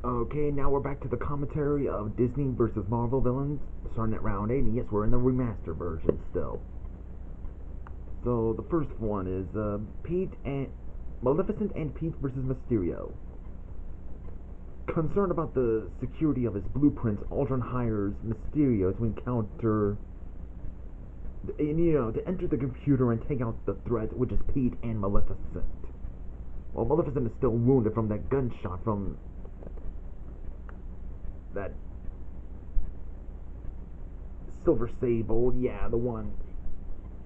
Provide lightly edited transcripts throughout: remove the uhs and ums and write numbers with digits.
Okay, now we're back to the commentary of Disney versus Marvel villains, starting at round 8, and yes, we're in the remaster version still. So, the first one is Pete and Maleficent and Pete versus Mysterio. Concerned about the security of his blueprints, Aldrin hires Mysterio to encounter, to enter the computer and take out the threat, which is Pete and Maleficent. While Maleficent is still wounded from that gunshot from that Silver Sable, yeah, the one.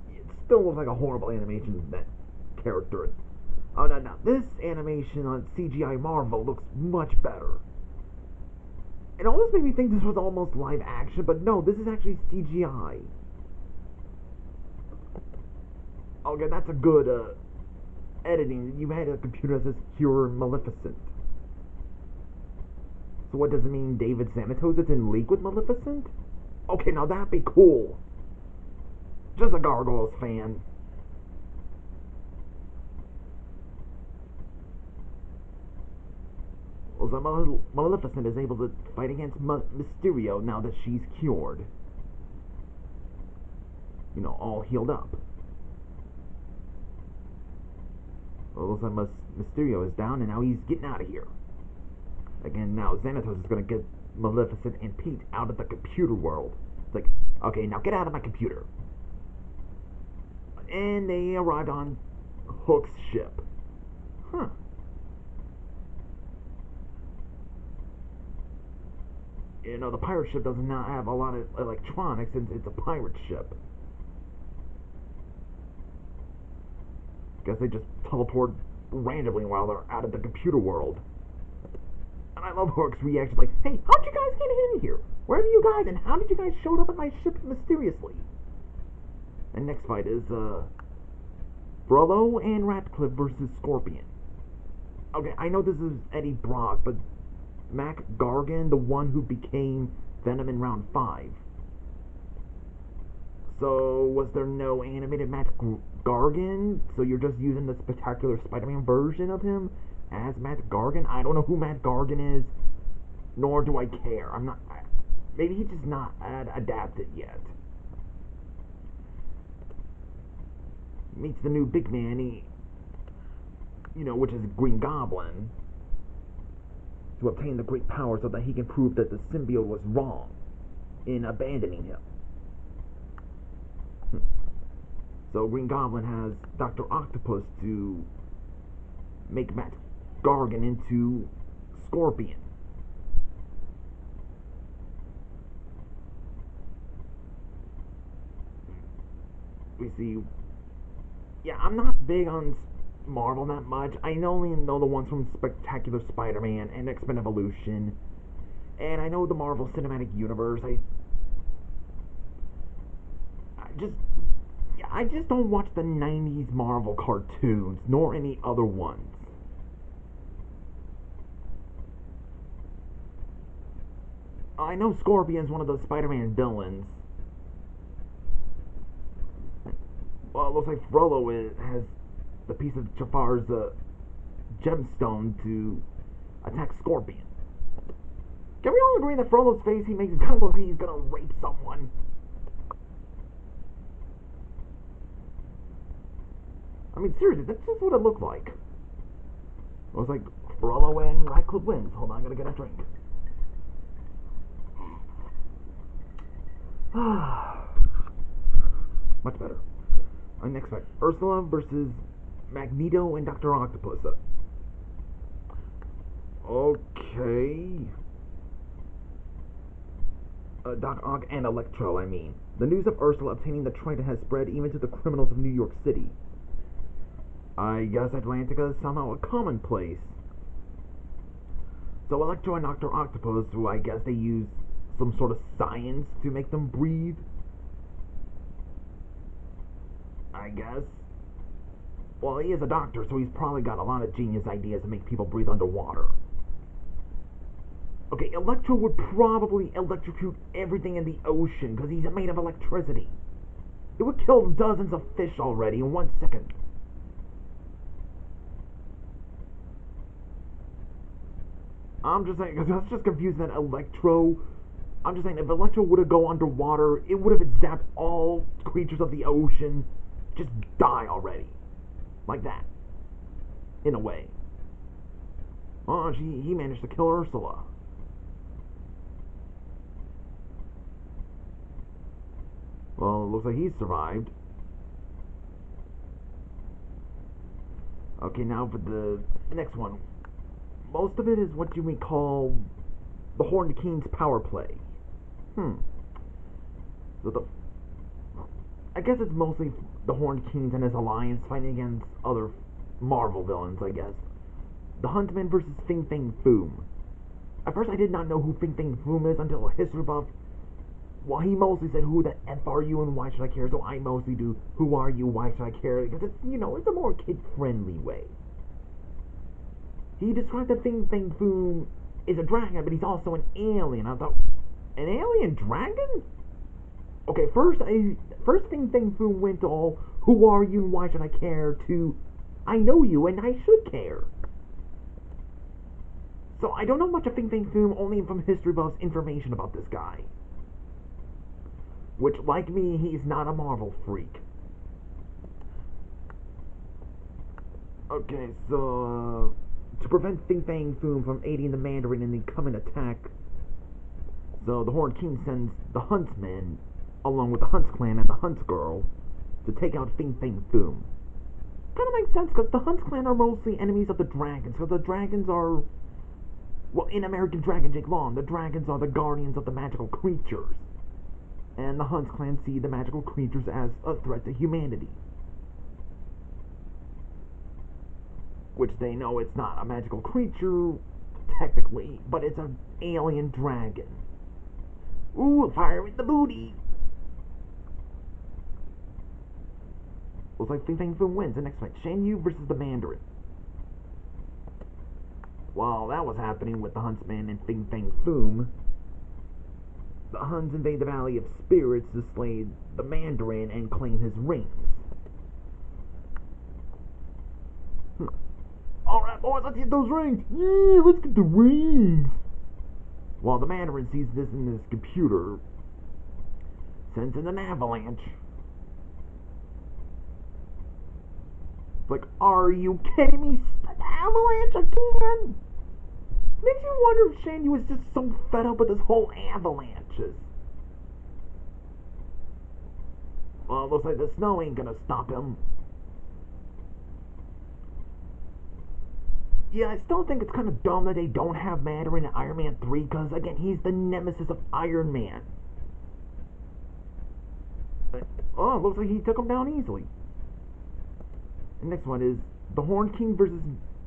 It still looks like a horrible animation of that character. Oh, no, no. This animation on CGI Marvel looks much better. It almost made me think this was almost live action, but no, this is actually CGI. Okay, that's a good editing. You had a computer that says Cure Maleficent. So what does it mean? David Xanatos is in league with Maleficent? Okay, now that'd be cool. Just a Gargoyles fan. Well, so Maleficent is able to fight against Mysterio now that she's cured. All healed up. Well, so Mysterio is down, and now he's getting out of here. Again, now Xanatos is going to get Maleficent and Pete out of the computer world. It's like, okay, now get out of my computer. And they arrived on Hook's ship. Huh. The pirate ship does not have a lot of electronics since it's a pirate ship. Guess they just teleport randomly while they're out of the computer world. And I love Hook's reaction, like, hey, how'd you guys get in here? Where are you guys, and how did you guys show up at my ship mysteriously? And next fight is, Frollo and Ratcliffe versus Scorpion. Okay, I know this is Eddie Brock, but Mac Gargan, the one who became Venom in round 5. So, was there no animated Matt Gargan? So you're just using the Spectacular Spider-Man version of him as Matt Gargan? I don't know who Matt Gargan is, nor do I care. Maybe he's just not adapted yet. Meets the new big man, which is Green Goblin, to obtain the great power so that he can prove that the symbiote was wrong in abandoning him. So Green Goblin has Dr. Octopus to make Matt Gargan into Scorpion. We see. Yeah, I'm not big on Marvel that much. I only know the ones from Spectacular Spider-Man and X-Men Evolution. And I know the Marvel Cinematic Universe. I just don't watch the 90s Marvel cartoons, nor any other ones. I know Scorpion's one of the Spider-Man villains. Well, it looks like Frollo has the piece of Jafar's gemstone to attack Scorpion. Can we all agree that Frollo's face he makes kind of look like he's gonna rape someone? I mean, seriously, that's just what it looked like. It was like Frollo and Ratcliffe wins. Hold on, I gotta get a drink. Much better. Next fight, Ursula versus Magneto and Dr. Octopus. Okay. Doc Ock and Electro, I mean. The news of Ursula obtaining the Trident has spread even to the criminals of New York City. I guess Atlantica is somehow a commonplace. So Electro and Dr. Octopus, who I guess they use some sort of science to make them breathe. I guess. Well, he is a doctor, so he's probably got a lot of genius ideas to make people breathe underwater. Okay, Electro would probably electrocute everything in the ocean because he's made of electricity. It would kill dozens of fish already in 1 second. I'm just saying, because that's just confusing that Electro. I'm just saying, if Electro would have go underwater, it would have zapped all creatures of the ocean. Just die already. Like that. In a way. Oh, he managed to kill Ursula. Well, it looks like he's survived. Okay, now for the next one. Most of it is what you may call the Horned King's power play. So I guess it's mostly the Horned King and his alliance fighting against other Marvel villains, I guess. The Huntsman versus Fing Fang Foom. At first I did not know who Fing Fang Foom is until a history buff. Well, he mostly said, who the F are you and why should I care? So I mostly do, who are you, why should I care? Because it's, it's a more kid-friendly way. He described that Fing Fang Foom is a dragon, but he's also an alien. I thought, an alien dragon? Okay, first Fing Fang Foom went to all, who are you and why should I care, to, I know you and I should care. So I don't know much of Fing Fang Foom, only from History Buff's information about this guy. Which, like me, he's not a Marvel freak. Okay, so to prevent Fing Fang Foom from aiding the Mandarin in the coming attack, so the Horned King sends the Huntsman, along with the Hunts Clan and the Hunts Girl, to take out Fing Fang Foom. Kind of makes sense, because the Hunts Clan are mostly enemies of the dragons, because the dragons are, well, in American Dragon Jake Long, the dragons are the guardians of the magical creatures. And the Hunts Clan see the magical creatures as a threat to humanity. Which they know it's not a magical creature, technically, but it's an alien dragon. Ooh, fire in the booty! Looks like Fing Fang Foom wins. The next fight, Shan Yu versus the Mandarin. While that was happening with the Huntsman and Fing Fang Foom, the Huns invade the Valley of Spirits to slay the Mandarin and claim his rings. Alright, boys, let's get those rings! Yeah, let's get the rings! While the Mandarin sees this in his computer, sends in an avalanche. It's like, are you kidding me? An avalanche again? Makes you wonder if Shan Yu is just so fed up with this whole avalanches. Well, it looks like the snow ain't gonna stop him. Yeah, I still think it's kind of dumb that they don't have Mandarin in Iron Man 3, because, again, he's the nemesis of Iron Man. Oh, it looks like he took him down easily. The next one is the Horned King versus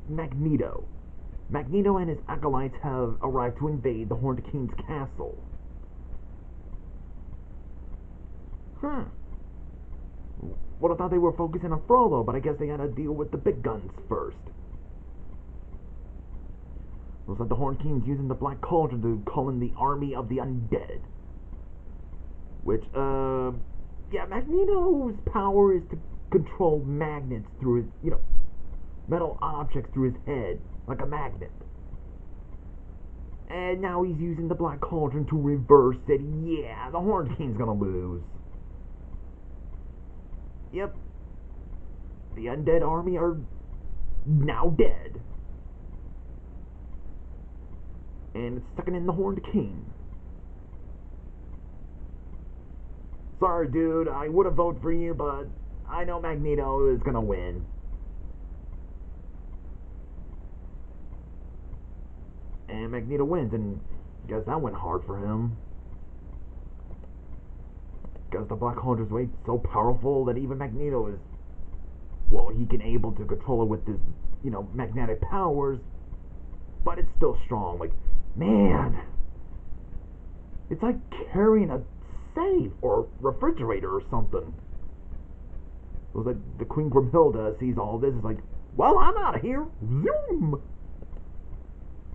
Magneto. Magneto and his acolytes have arrived to invade the Horned King's castle. Well, I thought they were focusing on Frollo, but I guess they had to deal with the big guns first. Looks like the Horned King's using the Black Cauldron to call in the army of the undead. Which, yeah, Magneto's power is to control magnets through his, metal objects through his head, like a magnet. And now he's using the Black Cauldron to reverse it. Yeah, the Horned King's gonna lose. Yep. The undead army are now dead. And it's stuck in the Horned King. Sorry, dude, I would have voted for you, but I know Magneto is gonna win. And Magneto wins, and I guess that went hard for him. Because the Black Cauldron's way so powerful that even Magneto is, well, he can able to control it with his, magnetic powers, but it's still strong. Like, man, it's like carrying a safe or refrigerator or something. It was like the Queen Grimhilda sees all this, is like, well, I'm out of here. Zoom.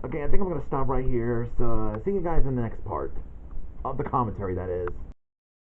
Okay, I think I'm gonna stop right here. So see you guys in the next part of the commentary, that is.